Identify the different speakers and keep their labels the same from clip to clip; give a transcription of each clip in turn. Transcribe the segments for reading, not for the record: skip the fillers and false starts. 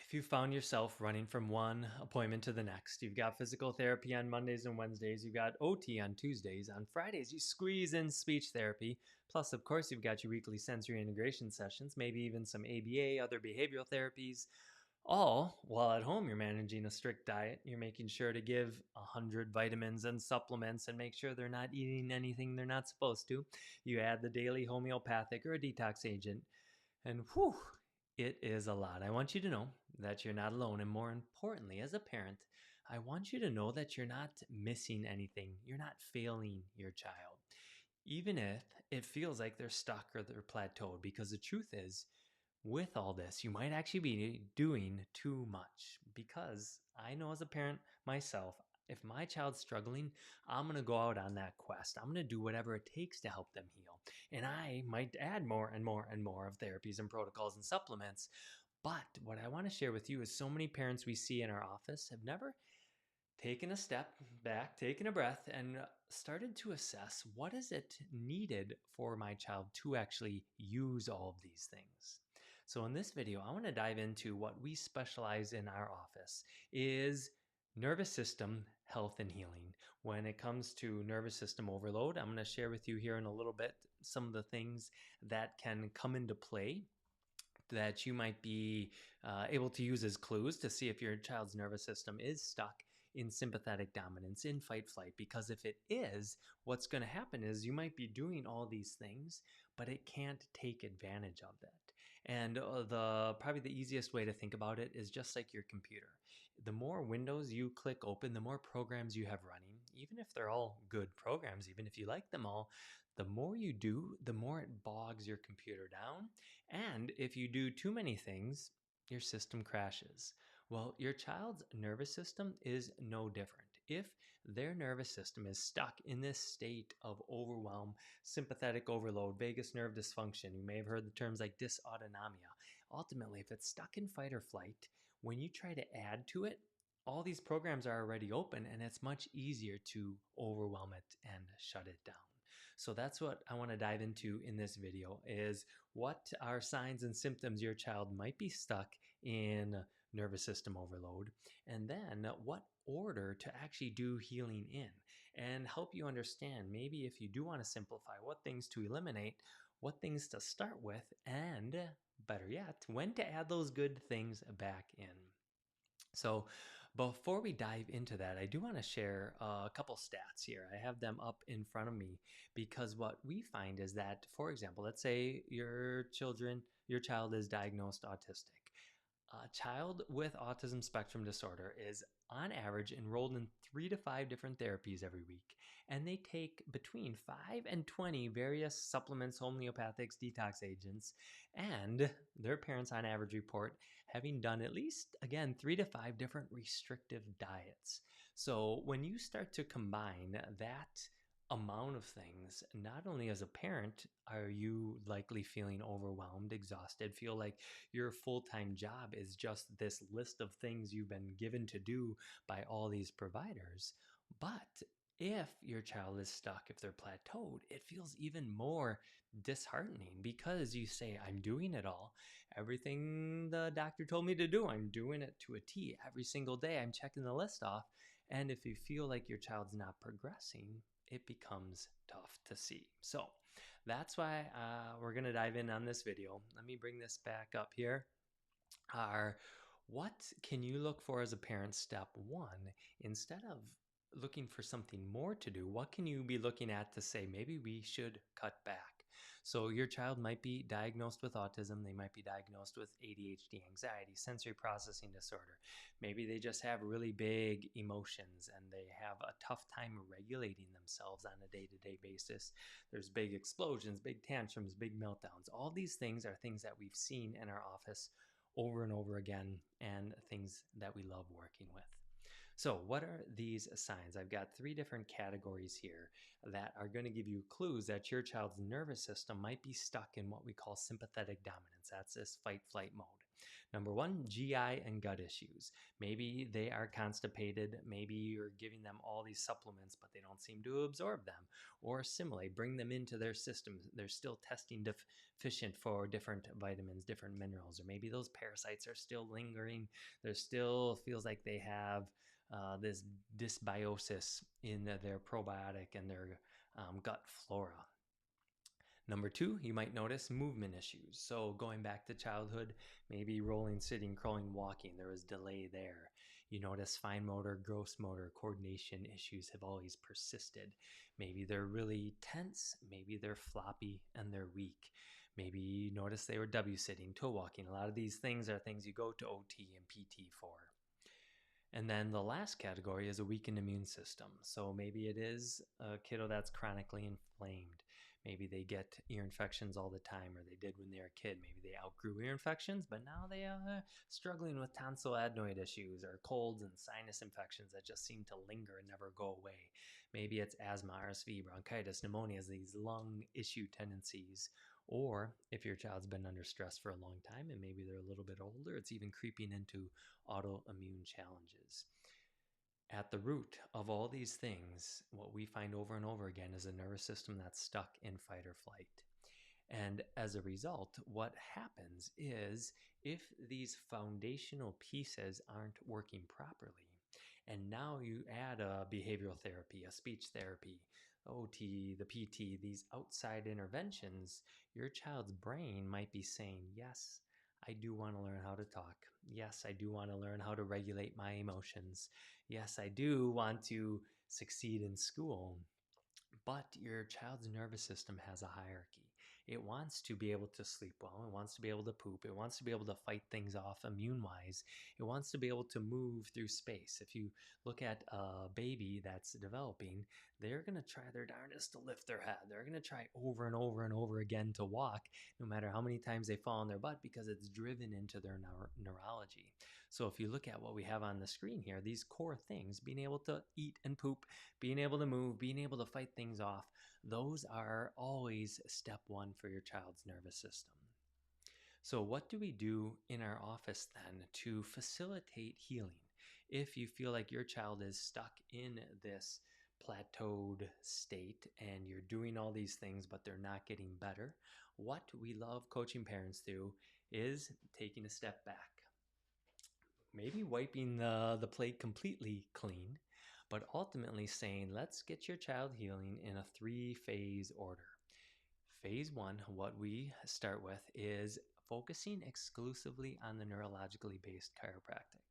Speaker 1: If you found yourself running from one appointment to the next, you've got physical therapy on Mondays and Wednesdays, you've got OT on Tuesdays, on Fridays, you squeeze in speech therapy. Plus, of course, you've got your weekly sensory integration sessions, maybe even some ABA, other behavioral therapies. All while at home, you're managing a strict diet. You're making sure to give 100 vitamins and supplements and make sure they're not eating anything they're not supposed to. You add the daily homeopathic or a detox agent. And whew, it is a lot. I want you to know that you're not alone. And more importantly, as a parent, I want you to know that you're not missing anything. You're not failing your child, even if it feels like they're stuck or they're plateaued. Because the truth is, with all this, you might actually be doing too much. Because I know as a parent myself, if my child's struggling, I'm going to go out on that quest. I'm going to do whatever it takes to help them heal. And I might add more and more and more of therapies and protocols and supplements. But what I want to share with you is so many parents we see in our office have never taken a step back, taken a breath, and started to assess what is it needed for my child to actually use all of these things. So in this video, I want to dive into what we specialize in our office is nervous system health and healing. When it comes to nervous system overload, I'm going to share with you here in a little bit some of the things that can come into play that you might be able to use as clues to see if your child's nervous system is stuck in sympathetic dominance, in fight flight. Because if it is, what's going to happen is you might be doing all these things, but it can't take advantage of that. And the probably the easiest way to think about it is just like your computer. The more windows you click open, the more programs you have running, even if they're all good programs, even if you like them all, the more you do, the more it bogs your computer down. And if you do too many things, your system crashes. Well, your child's nervous system is no different. If their nervous system is stuck in this state of overwhelm, sympathetic overload, vagus nerve dysfunction, you may have heard the terms like dysautonomia. Ultimately, if it's stuck in fight or flight, when you try to add to it, all these programs are already open and it's much easier to overwhelm it and shut it down. So that's what I want to dive into in this video is what are signs and symptoms your child might be stuck in nervous system overload, and then what order to actually do healing in and help you understand maybe if you do want to simplify what things to eliminate, what things to start with, and better yet, when to add those good things back in. So before we dive into that, I do want to share a couple stats here. I have them up in front of me because what we find is that, for example, let's say your child is diagnosed autistic. A child with autism spectrum disorder is on average enrolled in 3 to 5 different therapies every week, and they take between 5 and 20 various supplements, homeopathics, detox agents, and their parents on average report having done at least, again, 3 to 5 different restrictive diets. So when you start to combine that amount of things, not only as a parent are you likely feeling overwhelmed, exhausted, feel like your full-time job is just this list of things you've been given to do by all these providers, but if your child is stuck, if they're plateaued, it feels even more disheartening because you say, I'm doing it all. Everything the doctor told me to do, I'm doing it to a T every single day. I'm checking the list off. And if you feel like your child's not progressing, it becomes tough to see. So that's why we're going to dive in on this video. Let me bring this back up here. What can you look for as a parent? Step one, instead of looking for something more to do, what can you be looking at to say, maybe we should cut back? So your child might be diagnosed with autism. They might be diagnosed with ADHD, anxiety, sensory processing disorder. Maybe they just have really big emotions and they have a tough time regulating themselves on a day-to-day basis. There's big explosions, big tantrums, big meltdowns. All these things are things that we've seen in our office over and over again and things that we love working with. So what are these signs? I've got 3 different categories here that are going to give you clues that your child's nervous system might be stuck in what we call sympathetic dominance. That's this fight-flight mode. Number one, GI and gut issues. Maybe they are constipated. Maybe you're giving them all these supplements, but they don't seem to absorb them. Or similarly, bring them into their system. They're still testing deficient for different vitamins, different minerals, or maybe those parasites are still lingering. There still feels like they have this dysbiosis in their probiotic and their gut flora. Number two, you might notice movement issues. So going back to childhood, maybe rolling, sitting, crawling, walking, there was delay there. You notice fine motor, gross motor, coordination issues have always persisted. Maybe they're really tense, maybe they're floppy and they're weak. Maybe you notice they were W sitting, toe walking. A lot of these things are things you go to OT and PT for. And then the last category is a weakened immune system. So maybe it is a kiddo that's chronically inflamed. Maybe they get ear infections all the time, or they did when they were a kid. Maybe they outgrew ear infections, but now they are struggling with tonsil adenoid issues or colds and sinus infections that just seem to linger and never go away. Maybe it's asthma, RSV, bronchitis, pneumonia, these lung issue tendencies. Or if your child's been under stress for a long time and maybe they're a little bit older, it's even creeping into autoimmune challenges. At the root of all these things, what we find over and over again is a nervous system that's stuck in fight or flight. And as a result, what happens is if these foundational pieces aren't working properly, and now you add a behavioral therapy, a speech therapy, OT, the PT, these outside interventions, your child's brain might be saying, yes, I do want to learn how to talk. Yes, I do want to learn how to regulate my emotions. Yes, I do want to succeed in school. But your child's nervous system has a hierarchy. It wants to be able to sleep well. It wants to be able to poop. It wants to be able to fight things off immune wise. It wants to be able to move through space. If you look at a baby that's developing, they're going to try their darndest to lift their head. They're going to try over and over and over again to walk, no matter how many times they fall on their butt, because it's driven into their neurology. So if you look at what we have on the screen here, these core things, being able to eat and poop, being able to move, being able to fight things off, those are always step one for your child's nervous system. So what do we do in our office then to facilitate healing? If you feel like your child is stuck in this plateaued state and you're doing all these things but they're not getting better, what we love coaching parents through is taking a step back. Maybe wiping the plate completely clean, but ultimately saying, let's get your child healing in a 3-phase order. Phase one, what we start with is focusing exclusively on the neurologically based chiropractic.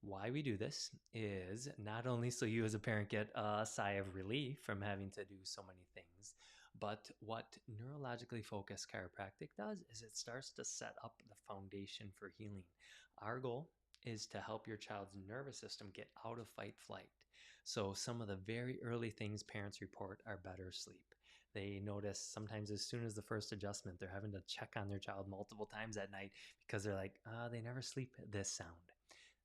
Speaker 1: Why we do this is not only so you as a parent get a sigh of relief from having to do so many things, but what neurologically focused chiropractic does is it starts to set up the foundation for healing. Our goal is to help your child's nervous system get out of fight flight. So some of the very early things parents report are better sleep. They notice sometimes as soon as the first adjustment, they're having to check on their child multiple times at night because they're like, they never sleep this sound.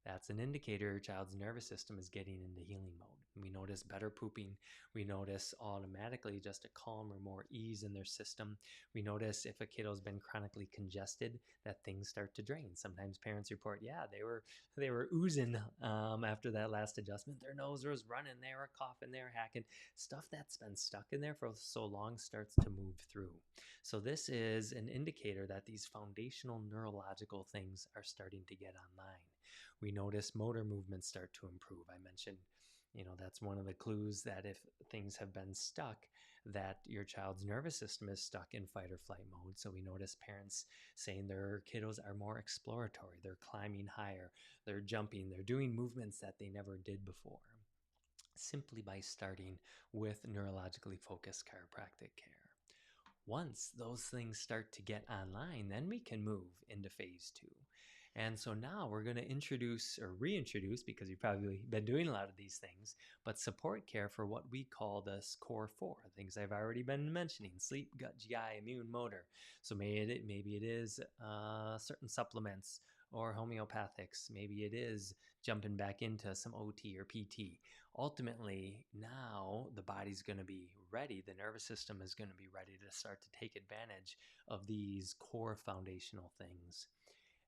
Speaker 1: That's an indicator your child's nervous system is getting into healing mode. We notice better pooping. We notice automatically just a calmer, more ease in their system. We notice if a kiddo's been chronically congested, that things start to drain. Sometimes parents report, yeah, they were oozing after that last adjustment. Their nose was running. They were coughing. They were hacking. Stuff that's been stuck in there for so long starts to move through. So this is an indicator that these foundational neurological things are starting to get online. We notice motor movements start to improve. I mentioned, that's one of the clues that if things have been stuck, that your child's nervous system is stuck in fight or flight mode. So we notice parents saying their kiddos are more exploratory. They're climbing higher, they're jumping, they're doing movements that they never did before, simply by starting with neurologically focused chiropractic care. Once those things start to get online, then we can move into phase two. And so now we're going to introduce or reintroduce, because you've probably been doing a lot of these things, but support care for what we call this core four, things I've already been mentioning: sleep, gut, GI, immune, motor. So maybe it is certain supplements or homeopathics. Maybe it is jumping back into some OT or PT. Ultimately, now the body's going to be ready. The nervous system is going to be ready to start to take advantage of these core foundational things.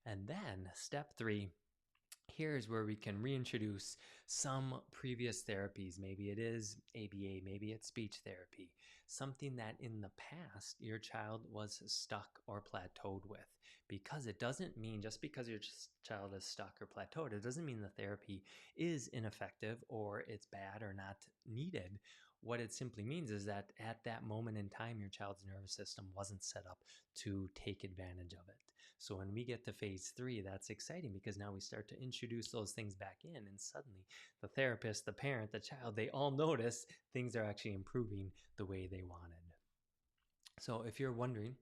Speaker 1: And then step 3, here's where we can reintroduce some previous therapies. Maybe it is ABA, maybe it's speech therapy, something that in the past your child was stuck or plateaued with. Because it doesn't mean, just because your child is stuck or plateaued, it doesn't mean the therapy is ineffective or it's bad or not needed. What it simply means is that at that moment in time, your child's nervous system wasn't set up to take advantage of it. So when we get to phase 3, that's exciting because now we start to introduce those things back in, and suddenly the therapist, the parent, the child, they all notice things are actually improving the way they wanted. So if you're wondering,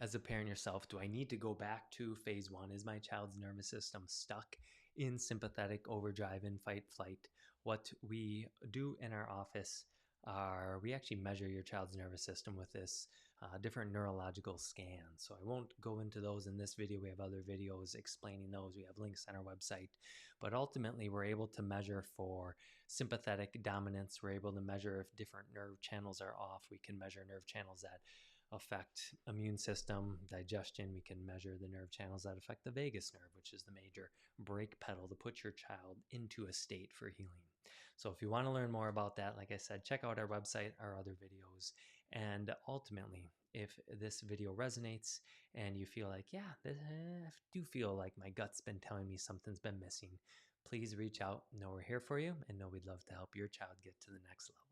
Speaker 1: as a parent yourself, do I need to go back to phase 1? Is my child's nervous system stuck in sympathetic overdrive in fight flight? What we do in our office are we actually measure your child's nervous system with this different neurological scans. So I won't go into those in this video. We have other videos explaining those. We have links on our website. But ultimately, we're able to measure for sympathetic dominance. We're able to measure if different nerve channels are off. We can measure nerve channels that affect immune system, digestion. We can measure the nerve channels that affect the vagus nerve, which is the major brake pedal to put your child into a state for healing. So if you want to learn more about that, like I said, check out our website, our other videos. And ultimately, if this video resonates and you feel like, yeah, I do feel like my gut's been telling me something's been missing, please reach out. Know we're here for you and know we'd love to help your child get to the next level.